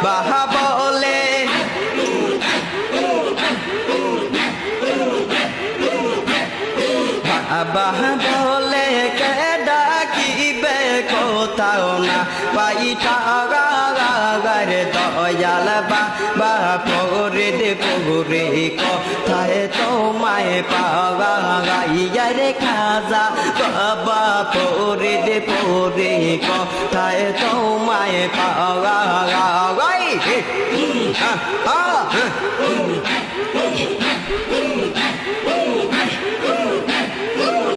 বাহা বলে বাবা বলে কে ডাকিবে কোথাও না পাই টাগার দয়াল বাবা পরে পরে কোথায় তোমায় পাওয়া গাইয়ার খাজা বাবা পরে পরে কোথায় তোমায় পাওয়া গাই